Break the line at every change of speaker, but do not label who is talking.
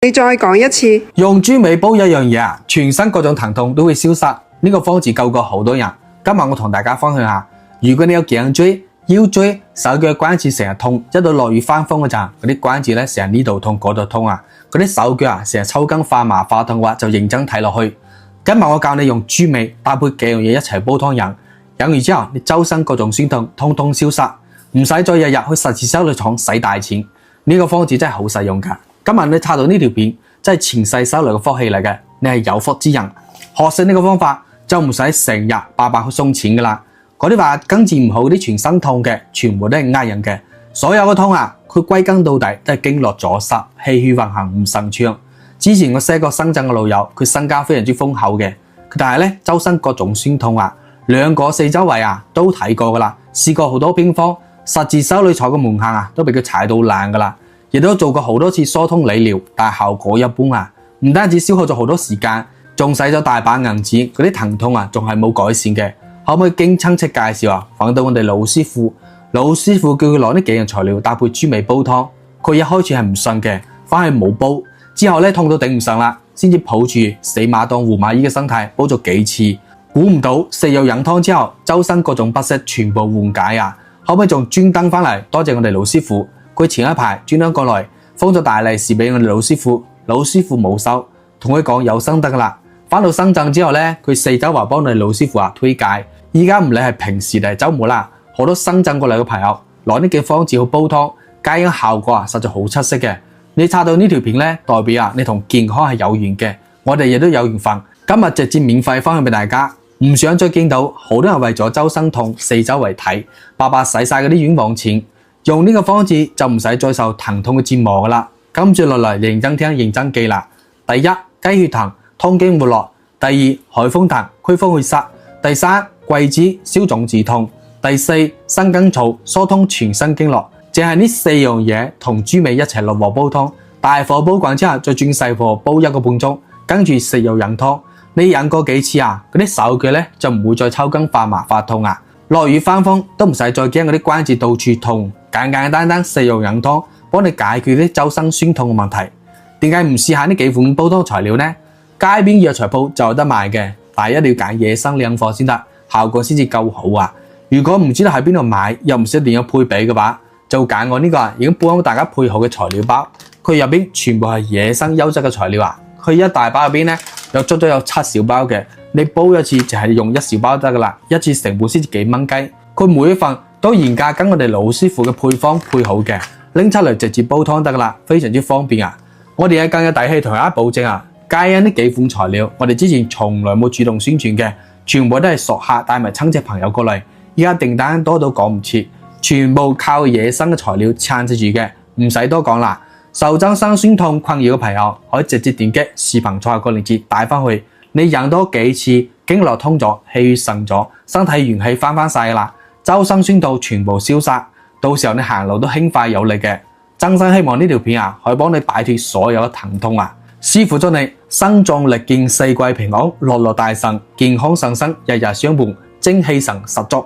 你再講一次。
用豬尾煲一樣嘢啊，全身各種疼痛都會消失。呢個方子救過好多人。今日我同大家分享下，如果你有頸椎、腰椎、手腳關節成日痛，一到落雨翻風嗰陣，嗰啲關節咧成日呢度痛嗰度痛啊，嗰啲手腳啊成日抽筋發麻發痛嘅話，就認真睇落去。今日我教你用豬尾搭配幾樣嘢一齊煲湯飲，飲完之後你周身各種酸痛通通消失，唔使再日日去實時修理廠使大錢。呢個方子真係好實用噶。今日你刷到呢條片，真係前世修來嘅福氣嚟嘅，你係有福之人。學識呢個方法就唔使成日白白去送錢噶啦。嗰啲話根治唔好啲全身痛嘅，全部都係呃人嘅。所有嘅痛啊，佢歸根到底都係經絡阻塞，氣血運行唔順暢。之前我識個深圳嘅老友，佢身家非常之豐厚嘅，但係咧周身各種酸痛啊，兩個四周圍啊都睇過噶啦，試過好多偏方，實質修理廠嘅門檻啊都俾佢踩到爛噶啦。亦都做過好多次疏通理療，但係效果一般啊！唔單止消耗咗好多時間，仲使咗大把銀紙，嗰啲疼痛啊仲係冇改善嘅。可唔可以經親戚介紹啊？揾到我哋老師傅，老師傅叫佢攞呢幾樣材料搭配豬尾煲湯。佢一開始係唔信嘅，翻去冇煲，之後咧痛到頂唔順啦，先至抱住死馬當活馬醫嘅心態煲咗幾次。估唔到食藥飲湯之後，周身各種不適全部緩解啊！可唔可以仲專登翻嚟多謝我哋老師傅？佢前一排專登過來封咗大利是俾我哋老師傅，老師傅冇收，同佢講有心得噶啦。翻到深圳之後咧，佢四周話幫我哋老師傅推介。依家唔理係平時定係週末啦，好多深圳過嚟嘅朋友攞呢幾方子去煲湯，皆因效果實在好出色嘅。你刷到呢條片咧，代表你同健康係有緣嘅，我哋亦都有緣分。今日直接免費分享俾大家，唔想再見到好多人為咗周身痛四周圍睇，白白使晒嗰啲冤枉錢。用呢個方子就唔使再受疼痛嘅折磨噶啦。跟住落嚟認真聽認真記啦。第一，雞血藤通經活絡；第二，海風藤驅風祛濕；第三，桂枝消腫止痛；第四，生根草疏通全身經絡。淨係呢四樣嘢同豬尾一齊落鑊煲湯，大火煲滾之後再轉細火煲1個半鐘，跟住食藥飲湯。你飲過幾次啊？嗰啲手腳咧就唔會再抽筋發麻發痛啊。落雨翻風都唔使再驚嗰啲關節到處痛。簡簡單單食藥飲湯，幫你解決啲周身酸痛嘅問題。點解唔試下呢幾款煲湯材料呢？街邊藥材鋪就有得賣嘅，但係一定要揀野生靚貨先得，效果先至夠好啊！如果唔知道喺邊度買，又唔識點樣配比嘅話，就揀我呢個已經幫大家配好嘅材料包。佢入邊全部係野生優質嘅材料啊！佢一大包入邊咧，有足足有7小包嘅，你煲一次就係用1小包得噶啦，一次成本先至幾蚊雞。佢每一份都嚴格跟我哋老師傅嘅配方配好嘅，拎出嚟直接煲湯得噶啦，非常之方便啊！我哋係更有底氣同大家保證啊，皆因呢幾款材料，我哋之前從來冇主動宣傳嘅，全部都係熟客帶埋親戚朋友過嚟，依家訂單多到講唔切，全部靠野生嘅材料撐住嘅，唔使多講啦。受周身酸痛困擾嘅朋友，可以直接點擊視頻左下角鏈接帶翻去，你飲多幾次，經絡通咗，氣血順咗，身體元氣翻晒噶啦。周身酸痛全部消失，到時候你行路都輕快有力嘅。真心希望呢條片可以幫你擺脫所有嘅疼痛啊！師傅祝你身壯力健，四季平安，樂樂大順，健康順身，日日相伴，精氣神十足。